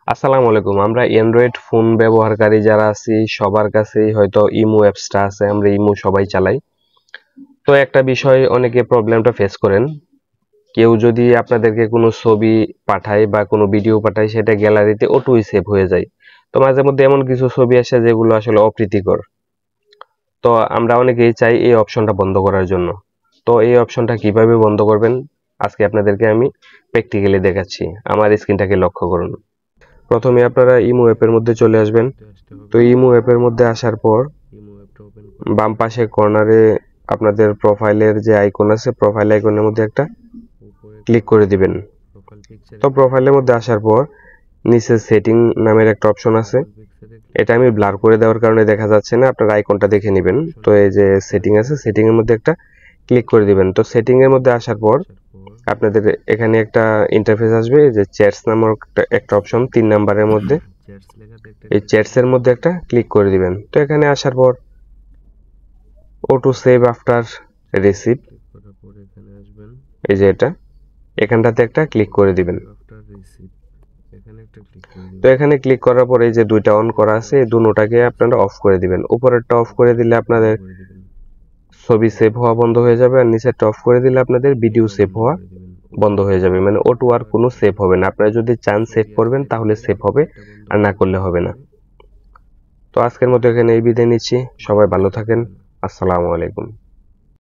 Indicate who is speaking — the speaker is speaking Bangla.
Speaker 1: আসসালামু আলাইকুম। আমরা অ্যান্ড্রয়েড ফোন ব্যবহারকারী যারা আছি সবার কাছেই হয়তো ইমো অ্যাপসটা আছে, আমরা ইমো সবাই চালাই। তো একটা বিষয় অনেকে প্রবলেমটা ফেস করেন, কেউ যদি আপনাদেরকে কোনো ছবি পাঠায় বা কোনো ভিডিও পাঠায় সেটা গ্যালারিতে অটোই সেভ হয়ে যায়। তো মাঝে মধ্যে এমন কিছু ছবি আসে যেগুলো আসলে অপ্রীতিকর। তো আমরা অনেকেই চাই এই অপশনটা বন্ধ করার জন্য। তো এই অপশনটা কিভাবে বন্ধ করবেন আজকে আপনাদেরকে আমি প্র্যাকটিক্যালি দেখাচ্ছি। আমার স্ক্রিনটাকে লক্ষ্য করুন। প্রথমে আপনারা ইমো অ্যাপের মধ্যে চলে আসবেন। তো ইমো অ্যাপের মধ্যে আসার পর বাম পাশে কর্নারে আপনাদের প্রোফাইলের যে আইকন আছে, প্রোফাইল আইকনের মধ্যে একটা ক্লিক করে দিবেন। তো প্রোফাইলের মধ্যে আসার পর নিচে সেটিং নামের একটা অপশন আছে, এটা আমি ব্লার করে দেওয়ার কারণে দেখা যাচ্ছে না, আপনার আইকনটা দেখে নেবেন। তো এই যে সেটিং আছে, সেটিং এর মধ্যে একটা ক্লিক করে দিবেন। তো সেটিং এর মধ্যে আসার পর আপনাদের এখানে একটা ইন্টারফেস আসবে, যে চ্যাটস নামক একটা অপশন 3 নাম্বারের মধ্যে, এই চ্যাটস এর মধ্যে একটা ক্লিক করে দিবেন। তো এখানে আসার পর অটো সেভ আফটার রিসিভ, এই যে এটা, এখানটাতে একটা ক্লিক করে দিবেন। তো এখানে ক্লিক করার পর এই যে দুইটা অন করা আছে, এই দুটোটাকে আপনারা অফ করে দিবেন। উপরেরটা অফ করে দিলে আপনাদের ছবি সেভ হওয়া বন্ধ হয়ে যাবে, আর নিচেরটা অফ করে দিলে আপনাদের ভিডিও সেভ হওয়া বন্ধ হয়ে যাবে। মানে অটো আর কোনো সেভ হবে না। আপনারা যদি চান সেভ করবেন তাহলে সেভ হবে, আর না করলে হবে না। তো আজকের মতো এখানে এই বিদায় নিচ্ছি। সবাই ভালো থাকেন। আসসালামু আলাইকুম।